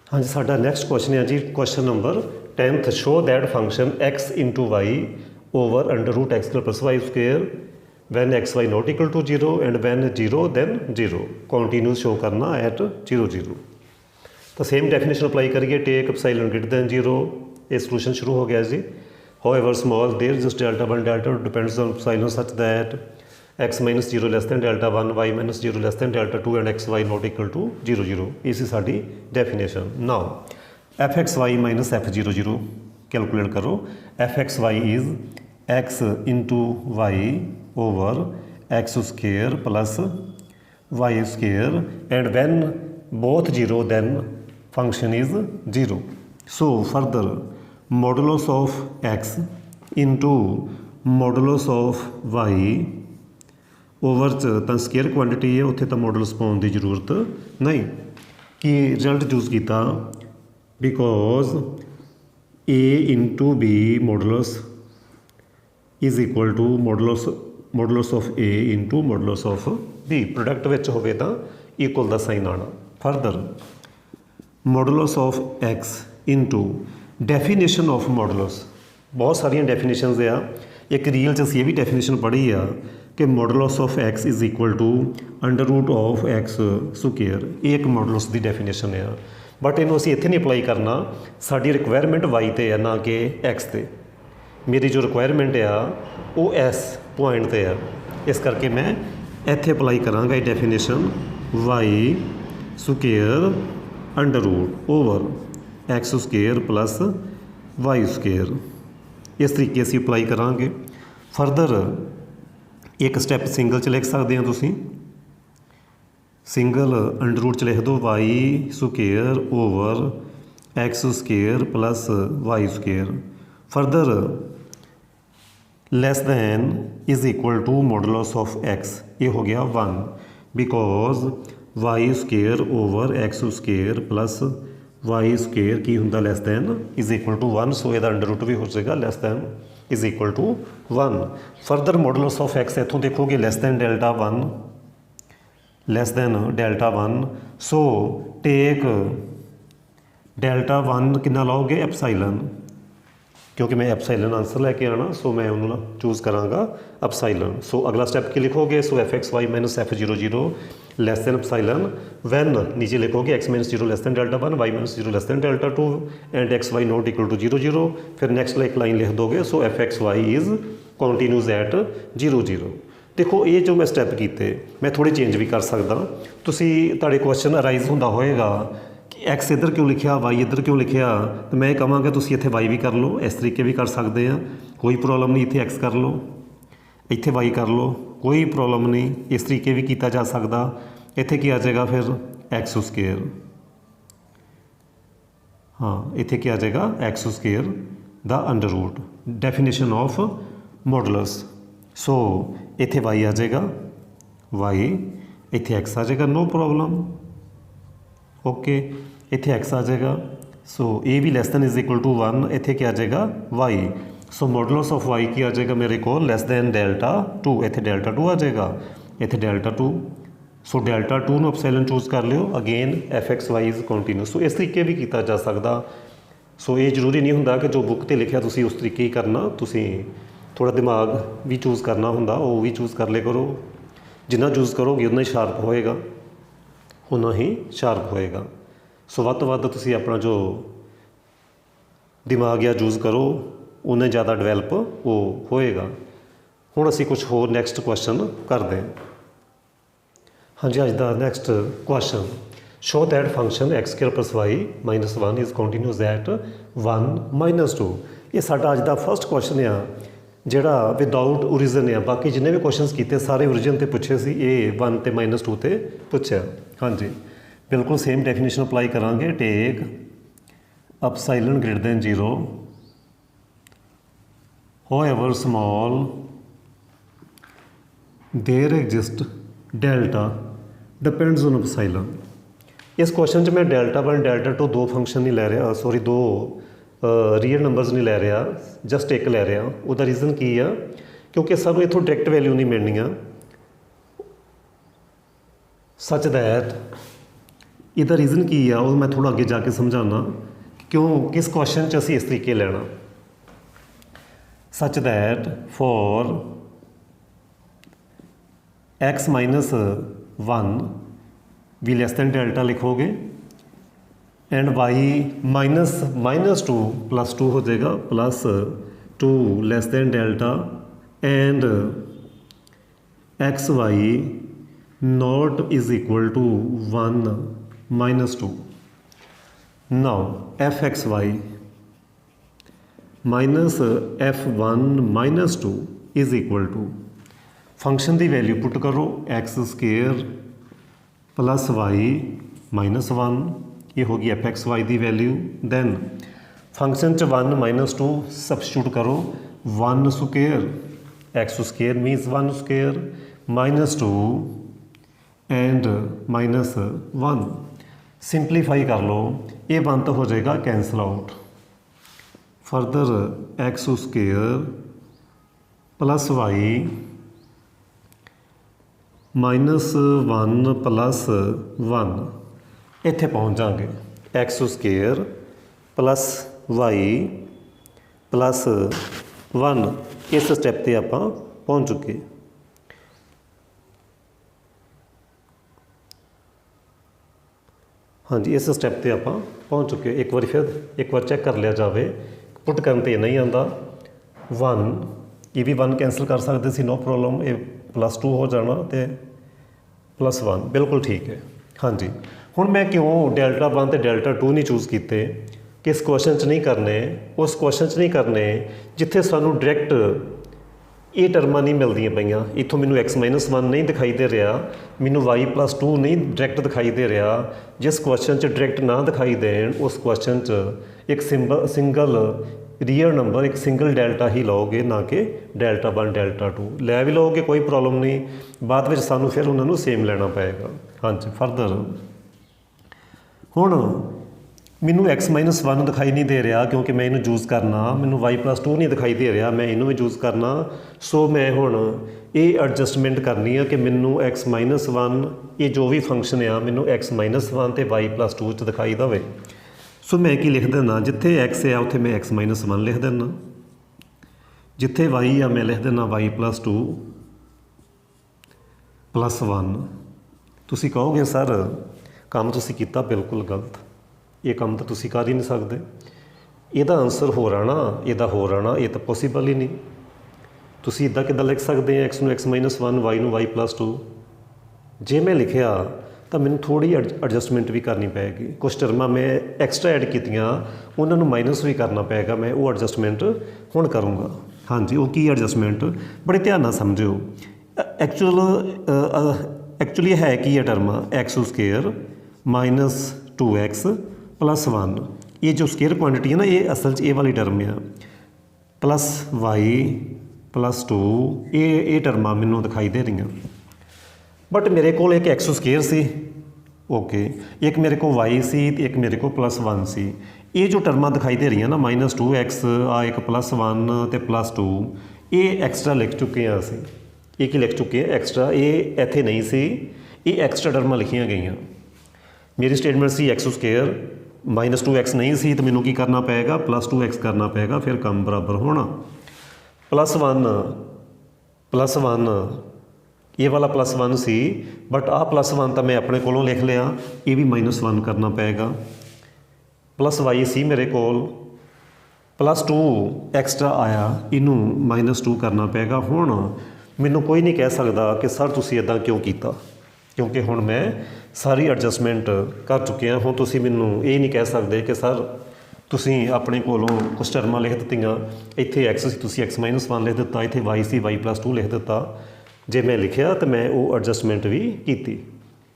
हाँ जी, साडा नैक्सट क्वेश्चन है जी question number 10th। Show that function x into y over under root x plus Y square when x Y not equal to 0 and when 0 then 0 continuous show करना at 0. तो same definition apply करिए। Take epsilon greater than 0, ये solution शुरू हो गया जी। However small there just delta 1 delta depends on epsilon such that x minus 0 less than delta 1, y minus 0 less than delta 2 and xy not equal to 0. इस sari definition. Now f(x(y) minus f(0)(0) calculate करो। f(x(y) is x into y over x square plus y square and when both 0 then function is 0. So further modulus of x into modulus of y over च तो square quantity है, उत्थे तो models पाने की जरूरत नहीं। कि रिजल्ट चूज किया because A into B modulus is equal to modulus of A into modulus of B. Product which होवे तो इक्वल का साइन आना। Further modulus of x into definition of modulus, बहुत सारिया डेफिनेशनस आ। एक रीयल च असीं ये भी डेफिनेशन पढ़ी आ कि modulus of X is equal to under root of X square. ये एक मॉडुलस की डेफिनेशन है, बट इनू असीं इत्थे नहीं अप्लाई करना। साडी रिक्वायरमेंट वाई ते है ना कि एक्स ते। मेरी जो रिक्वायरमेंट आ वो एस पॉइंट ते है, इस करके मैं इत्थे अप्लाई करांगा ये definition Y square under root over x square plus Y square. इस तरीके असीं अप्लाई करांगे। फर्दर एक स्टैप सिंगल च लिख सकते हैं तुसीं। सिंगल अंडर रूट च लिख दो y square over x square plus Y square. Further less than is equal to modulus of x, ये हो गया 1 because Y square over x square plus Y square की हुंदा less than is equal to 1। So इसका under root भी हो जाएगा less than is equal to 1। Further modulus of x इतों देखोगे less than delta 1, less than delta 1। सो take delta 1 कितना लाओगे एप्सिलॉन क्योंकि मैं एप्साइलन आंसर लैके आना, सो मैं उन्होंने चूज़ कराँगा एप्साइलन। सो अगला स्टैप की लिखोगे, so fxy minus f00 less than epsilon when नीचे लिखोगे x minus 0 less than delta 1, y minus 0 less than delta 2 and xy not equal to 0 0। फिर नैक्सट एक लाइन लिख दोगे, so fxy is continues at 0 0। देखो ये जो मैं स्टैप किए मैं थोड़े चेंज भी कर सकदा। तुसी तुहाडे क्वेश्चन अराइज होंदा होएगा कि एक्स इधर क्यों लिखिया, वाई इधर क्यों लिखिया, तो मैं कहांगा तुसी इत्थे वाई भी कर लो, इस तरीके भी कर सकते हैं, कोई प्रॉब्लम नहीं। इत्थे एक्स कर लो, इत्थे वाई कर लो, कोई प्रॉब्लम नहीं। इस तरीके भी किया जा सकता। इत्थे की आ जाएगा फिर एक्स स्केयर, हाँ इत्थे क्या आ जाएगा एक्स स्केयर द under root, definition of modulus. So इत्थे वाई आ जाएगा, वाई इत्थे एक्स आ जाएगा, नो प्रॉब्लम। ओके इत्थे एक्स आ जाएगा, सो ए भी less than is equal to 1, इत्थे क्या आ जाएगा y. So modulus of y की आ जाएगा मेरे को लैस दैन डेल्टा 2, इत्थे डेल्टा 2 आ जाएगा, इत्थे डेल्टा 2। सो डेल्टा 2 ਨੂੰ एप्सिलॉन चूज़ कर लियो, अगेन fxy इज़ कॉन्टीन्यूस। सो इस तरीके भी किया जा सकता। सो ये जरूरी नहीं होंदा कि जो बुक ते लिखिया तुसी उस तरीके ही करना, तुसी थोड़ा दिमाग भी चूज़ करना होंदा, वो भी चूज़ कर ले करो। जिन्ना चूज़ करोगे उतना ही शार्प होएगा, उतना ही शार्प होएगा। सो वध तो वध तुसी अपना जो दिमाग या यूज़ करो उन्ना ज़्यादा डिवेलप वो होएगा। हुण असीं कुछ होर नैक्सट क्वेश्चन करते हैं। हाँ जी, अज का next question, show that function X square plus Y minus 1 is continuous at 1 minus 2। ये साडा अज का फर्स्ट क्वेश्चन आ जिहड़ा विदाउट ओरिजन आ। बाकी जिन्ने भी क्वेश्चनस किए सारे ओरिजन ते पुछे सी, ये 1 ते माइनस 2 ते पुछया। हाँ जी, बिल्कुल सेम डेफिनेशन अप्लाई करांगे। Take epsilon greater than 0 however small there exist delta depends on epsilon. इस क्वेश्चन मैं डेल्टा 1 डेल्टा 2 दो फंक्शन नहीं लै रहा, सॉरी दो रीयल नंबरस नहीं लै रहा, जस्ट एक लै रहा। उसका रीज़न की है क्योंकि सानू इत्थों डायरैक्ट वैल्यू नहीं मिलनी। सच दैट इसका रीज़न की है वो मैं थोड़ा अगे जाके समझाना क्यों किस क्वेश्चन च असी इस तरीके लेना। Such that for X minus 1 भी लेस दैन डेल्टा लिखोगे एंड वाई माइनस 2 प्लस 2 हो जाएगा, plus 2 less than delta and X Y not is equal to 1 minus 2। Now F x Y minus f1 minus 2 is equal to function की value put करो X square plus Y minus 1, ये होगी F x Y की value. Then function च 1 minus 2 substitute करो, 1 square X square minus 1 square minus 2 and minus 1। Simplify कर लो, ये 1 तो हो जाएगा cancel out. Further X square plus Y minus 1 plus 1 इत्थे पहुँच जाएंगे। X square plus Y plus 1 इस स्टैप ते आपां पहुँच चुके। हाँ जी, इस स्टैप ते आपां पहुँच चुके। एक बार फिर एक बार चैक कर लिया जाए, पुट करन ते नहीं आता 1, ये भी 1 कैंसल कर सकते सी, नो प्रॉब्लम। ये प्लस 2 हो जाना तो प्लस 1 बिल्कुल ठीक है। हाँ जी, हुण मैं क्यों डेल्टा 1 तो डेल्टा 2 नहीं चूज़ किए, किस क्वेश्चन च नहीं करने, उस क्वेश्चन च नहीं करने जिथे सानू डायरैक्ट ये टर्मां नहीं मिलदियां पईयां। इत्थों मैनू एक्स माइनस 1 नहीं दिखाई दे रहा, मैनू वाई प्लस 2 नहीं डायरैक्ट दिखाई दे रहा। जिस क्वेश्चन च डायरैक्ट ना दिखाई देन उस क्वेश्चन च एक सिंगल रियल नंबर, एक सिंगल डेल्टा ही लोगे, ना कि डेल्टा 1 डेल्टा 2 लै भी लोगे कोई प्रॉब्लम नहीं, बाद में सानू फिर उन्होंने सेम लेना पएगा। हाँ जी, फर्दर हुण मैनू एक्स माइनस 1 दिखाई नहीं दे रहा क्योंकि मैं इनू यूज़ करना, मैनू वाई प्लस 2 नहीं दिखाई दे रहा, मैं इनू भी यूज़ करना। सो मैं हुण ये एडजस्टमेंट करनी है कि मैनू एक्स माइनस 1 ये जो भी फंक्शन आ मैनू एक्स माइनस 1 तो वाई प्लस 2 च दिखाई दे। सो मैं की लिख देना, जिथे x है उत्थे मैं x माइनस 1 लिख देना, जिथे y आ मैं लिख देना y प्लस 2 प्लस 1। तुसी कहोगे सर काम तुसी कीता बिल्कुल गलत, ये काम तो तुसी कर ही नहीं सकते, ਇਹਦਾ आंसर हो आना, ਇਹਦਾ हो आना, ये तो पॉसीबल ही नहीं। तुसी इदा किदा लिख सकते हैं x ਨੂੰ x माइनस 1 y ਨੂੰ y प्लस 2। जे मैं लिखिया तो मैंने थोड़ी एडजस्टमेंट भी करनी पैगी, कुछ टर्मां मैं एक्सट्रा ऐड कीतियां उन्होंने माइनस भी करना पैगा, मैं वो एडजस्टमेंट हुण करूँगा। हाँ जी, वो की एडजस्टमेंट बड़े ध्यान नाल समझियो। एक्चुअली है कि ये term x square minus 2x plus 1, ये जो स्केयर क्वांटिटी है ना, ये असल च ये वाली टर्म है, प्लस y प्लस 2, ये टर्मां मैनूं दिखाई दे रही। बट मेरे को एक एक्स स्केयर सी, ओके, एक मेरे को y सी, एक मेरे को प्लस 1 सी। ये जो टर्मां दिखाई दे रही ना माइनस 2x आ एक प्लस 1 तो प्लस 2, ये एक्सट्रा लिख चुके हैं असी, ये की लिख चुके हैं एक्सट्रा, ये इत्थे नहीं सी, ये एक्सट्रा टर्मां लिखियां गई। मेरी statement C x square minus 2x नहीं सी, तो मैनू की करना पेगा प्लस 2x करना पेगा, फिर कम बराबर होना। प्लस 1 ये वाला प्लस 1 सी, बट आ प्लस 1 तो मैं अपने कोलों लिख लिया, ये भी माइनस 1 करना पेगा। प्लस y सी मेरे कोल, प्लस 2 एक्सट्रा आया, इनू माइनस 2 करना पेगा। हुण मैनू कोई नहीं कह सकता कि सर तुसी इदां क्यों कीता, क्योंकि हुण मैं सारी एडजस्टमेंट कर चुके हैं। हुण तुसी मैनू ये नहीं कह सकते कि सर तुसी अपने कोलों कुछ टर्मां लिख दित्तियां, इत्थे x सी तुसी x माइनस 1 लिख दिता, इत्थे y सी y प्लस 2 लिख दिता। जे मैं लिखिया तो मैं वो एडजस्टमेंट भी की।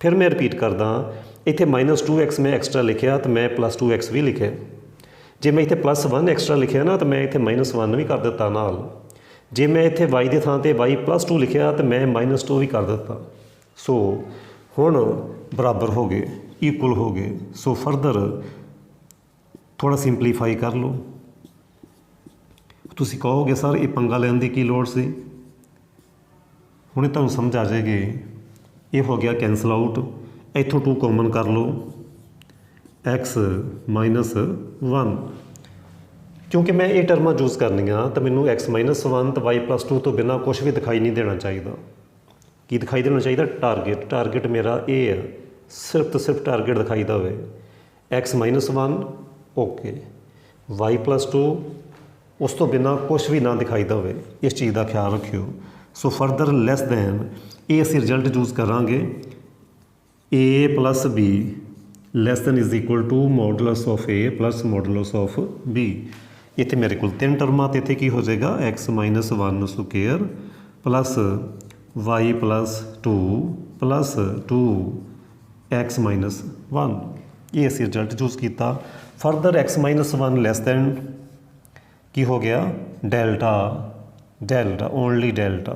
फिर मैं रिपीट करदा, इत्थे माइनस 2x मैं एक्सट्रा लिखिया तो मैं प्लस 2x भी लिखे। जे मैं इत्थे प्लस 1 एक्सट्रा लिखिया ना, तो मैं इत्थे माइनस 1 भी कर दिता नाल। जे मैं इत्थे y के थां ते y प्लस 2 लिखिया तो मैं माइनस 2 भी कर दिता। सो हुण बराबर हो गए, इक्वल हो गए। सो फरदर थोड़ा सिंपलीफाई कर लो। तुसी कहोगे सर ये पंगा लैण दी की लोड़ सी, हुणे तुहानूं समझ आ जाएगी। ये हो गया कैंसल आउट, इत्थों 2 कॉमन कर लो, x माइनस 1, क्योंकि मैं ये टर्मां यूज़ करनियां तो मैनूं x माइनस 1 तो y प्लस 2 तो बिना कुछ भी दिखाई नहीं देना चाहिए। की दिखाई देना चाहिए? टारगेट। टारगेट मेरा ये है, सिर्फ तो सिर्फ टारगेट दिखाई देवे। x minus 1 okay, y plus 2 उस तो बिना कुछ भी ना दिखाई देवे, इस चीज़ का ख्याल रखियो। सो फरदर लैस दैन ये असी रिजल्ट यूज़ करांगे, a plus b less than is equal to modulus of a plus modulus of b। इत्थे मेरे को 3 टर्मां, तो इत्थे की हो जाएगा x minus 1 square plus y plus 2 plus 2x minus 1। ये असी रिजल्ट यूज़ किया। Further x minus 1 less then की हो गया delta, delta only delta.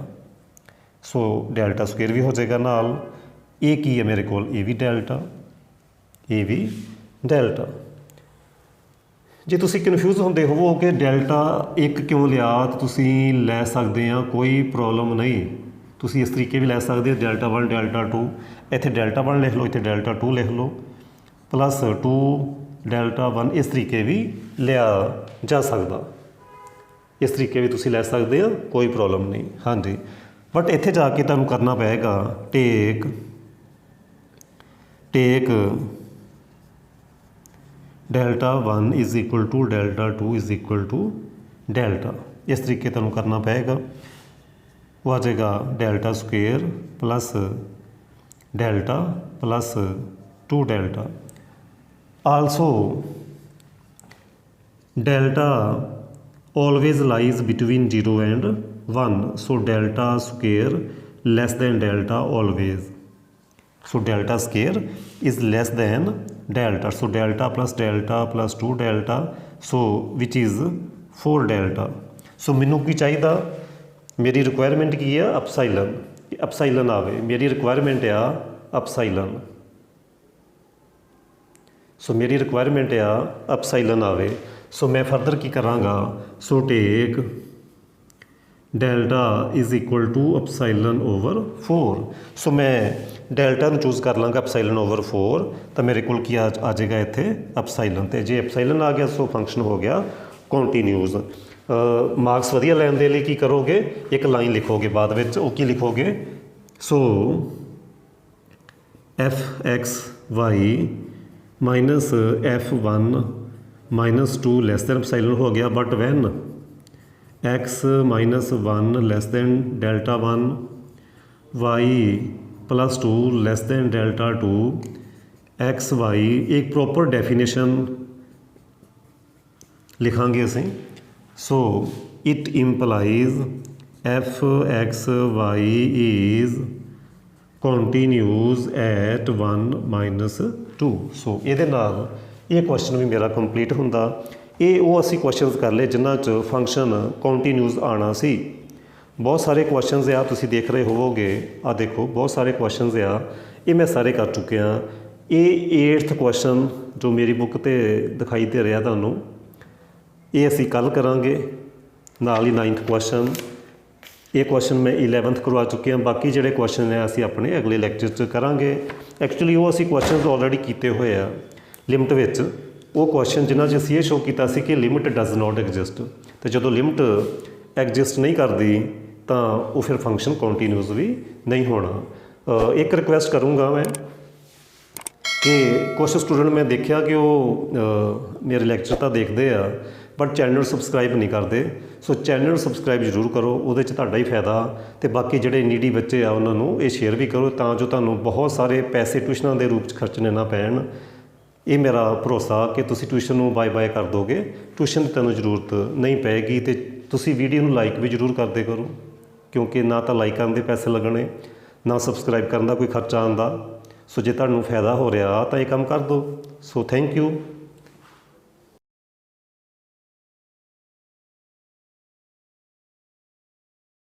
So delta square भी हो जाएगा नाल, ये की है मेरे को, ये भी डेल्टा, ये भी डेल्टा। जे तुसी कन्फ्यूज होंदे हो कि डेल्टा एक क्यों लिया, तो तुसी लै सकते हैं, कोई प्रॉब्लम नहीं। तुसी इस तरीके भी लै सकते हो, डेल्टा 1 डेल्टा 2, इत्थे डेल्टा 1 लिख लो, इत्थे डेल्टा 2 लिख लो, प्लस 2 डेल्टा 1, इस तरीके भी लिया जा सकता। इस तरीके भी तुसी लै सकते हो, कोई प्रॉब्लम नहीं। हाँ जी, बट इत्थे जाके तुहानूं करना पेगा take delta 1 is equal to delta 2 is equal to delta. इस तरीके तुहानूं करना पेगा। वो आ जाएगा delta square plus delta plus 2 delta. Also delta always lies between 0 and 1, so delta square less than delta always, so delta square is less than delta, so delta plus 2 delta, so which is 4 delta। so मैनू की चाहिए, मेरी requirement की है epsilon, epsilon आवे, मेरी requirement आ epsilon. सो मेरी requirement आ epsilon आवे। सो मैं फरदर की कराँगा, so take delta is equal to epsilon over 4। So ਮੈਂ ਡੈਲਟਾ ਨੂੰ ਚੂਜ਼ ਕਰ ਲਾਂਗਾ ਐਪਸਾਈਲਨ ਓਵਰ 4, ਤਾਂ ਮੇਰੇ ਕੋਲ ਕੀ ਆ ਜਾਏਗਾ ਇੱਥੇ ਐਪਸਾਈਲਨ, ਤੇ ਜੇ ਐਪਸਾਈਲਨ ਆ ਗਿਆ ਸੋ ਫੰਕਸ਼ਨ ਹੋ ਗਿਆ ਕੰਟੀਨਿਊਸ। ਮਾਰਕਸ ਵਧੀਆ ਲੈਣ ਦੇ ਲਈ ਕੀ ਕਰੋਗੇ, ਇੱਕ ਲਾਈਨ ਲਿਖੋਗੇ ਬਾਅਦ ਵਿੱਚ, ਉਹ ਕੀ ਲਿਖੋਗੇ, so f X Y minus F1 minus 2 less than epsilon ਹੋ ਗਿਆ, but when x minus 1 less than delta 1 y plus 2 less than delta 2 x y एक प्रॉपर डेफिनेशन लिखांगे ਅਸੀਂ। So it implies f x y is continuous at 1 minus 2। सो ਇਹਦੇ ਨਾਲ ਇਹ question ਵੀ ਮੇਰਾ ਕੰਪਲੀਟ ਹੁੰਦਾ। ਇਹ ਉਹ ਅਸੀਂ ਕੁਐਸਚਨਸ ਕਰ ਲਏ ਜਿਨ੍ਹਾਂ 'ਚ ਫੰਕਸ਼ਨ ਕੰਟੀਨਿਊਸ ਆਉਣਾ ਸੀ। ਬਹੁਤ ਸਾਰੇ ਕੁਐਸਚਨਸ ਆ, ਤੁਸੀਂ ਦੇਖ ਰਹੇ ਹੋਵੋਗੇ, ਆ ਦੇਖੋ ਬਹੁਤ ਸਾਰੇ ਕੁਐਸਚਨਸ ਆ, ਇਹ ਮੈਂ ਸਾਰੇ ਕਰ ਚੁੱਕਿਆ। ਇਹ 8th ਕੁਐਸਚਨ ਜੋ ਮੇਰੀ ਬੁੱਕ 'ਤੇ ਦਿਖਾਈ ਦੇ ਰਿਹਾ ਤੁਹਾਨੂੰ, ਇਹ ਅਸੀਂ ਕੱਲ੍ਹ ਕਰਾਂਗੇ। ਨਾਲ ਹੀ 9th ਕੁਐਸਚਨ, ਇਹ ਕੁਐਸਚਨ ਮੈਂ 11th ਕਰਵਾ ਚੁੱਕਿਆ। ਬਾਕੀ ਜਿਹੜੇ ਕੁਐਸਚਨ ਨੇ ਅਸੀਂ ਆਪਣੇ ਅਗਲੇ ਲੈਕਚਰ 'ਚ ਕਰਾਂਗੇ। ਐਕਚੁਅਲੀ ਉਹ ਅਸੀਂ ਕੁਐਸਚਨਸ ਆਲਰੇਡੀ ਕੀਤੇ ਹੋਏ ਆ ਲਿਮਟ ਵਿੱਚ। ਉਹ ਕੁਐਸਚਨ ਜਿਨ੍ਹਾਂ 'ਚ ਅਸੀਂ ਇਹ ਸ਼ੋ ਕੀਤਾ ਸੀ ਕਿ ਲਿਮਟ ਡਜ਼ ਨਾਟ ਐਗਜ਼ਿਸਟ, ਅਤੇ ਜਦੋਂ ਲਿਮਟ ਐਗਜ਼ਿਸਟ ਨਹੀਂ ਕਰਦੀ ਤਾਂ ਉਹ ਫਿਰ ਫੰਕਸ਼ਨ ਕੰਟੀਨਿਊਸ ਵੀ ਨਹੀਂ ਹੋਣਾ। ਇੱਕ ਰਿਕੁਐਸਟ ਕਰੂੰਗਾ ਮੈਂ ਕਿ ਕੁਛ ਸਟੂਡੈਂਟ ਮੈਂ ਦੇਖਿਆ ਕਿ ਉਹ ਮੇਰੇ ਲੈਕਚਰ ਤਾਂ ਦੇਖਦੇ ਆ ਬਟ ਚੈਨਲ ਸਬਸਕ੍ਰਾਈਬ ਨਹੀਂ ਕਰਦੇ। ਸੋ ਚੈਨਲ ਸਬਸਕ੍ਰਾਈਬ ਜ਼ਰੂਰ ਕਰੋ, ਉਹਦੇ 'ਚ ਤੁਹਾਡਾ ਹੀ ਫਾਇਦਾ। ਅਤੇ ਬਾਕੀ ਜਿਹੜੇ ਨੀਡੀ ਬੱਚੇ ਆ ਉਹਨਾਂ ਨੂੰ ਇਹ ਸ਼ੇਅਰ ਵੀ ਕਰੋ ਤਾਂ ਜੋ ਤੁਹਾਨੂੰ ਬਹੁਤ ਸਾਰੇ ਪੈਸੇ ਟਿਊਸ਼ਨਾਂ ਦੇ ਰੂਪ 'ਚ ਖਰਚਣੇ ਨਾ ਪੈਣ। ਇਹ ਮੇਰਾ ਭਰੋਸਾ ਕਿ ਤੁਸੀਂ ਟਿਊਸ਼ਨ ਨੂੰ ਬਾਏ ਕਰ ਦੋਗੇ, ਟਿਊਸ਼ਨ ਦੀ ਤੁਹਾਨੂੰ ਜ਼ਰੂਰਤ ਨਹੀਂ ਪਏਗੀ। ਅਤੇ ਤੁਸੀਂ ਵੀਡੀਓ ਨੂੰ ਲਾਈਕ ਵੀ ਜ਼ਰੂਰ ਕਰਦੇ ਕਰੋ, ਕਿਉਂਕਿ ਨਾ ਤਾਂ ਲਾਈਕ ਕਰਨ ਦੇ ਪੈਸੇ ਲੱਗਣੇ, ਨਾ ਸਬਸਕ੍ਰਾਈਬ ਕਰਨ ਦਾ ਕੋਈ ਖਰਚਾ ਆਉਂਦਾ। ਸੋ ਜੇ ਤੁਹਾਨੂੰ ਫਾਇਦਾ ਹੋ ਰਿਹਾ ਤਾਂ ਇਹ ਕੰਮ ਕਰ ਦਿਓ। So thank you.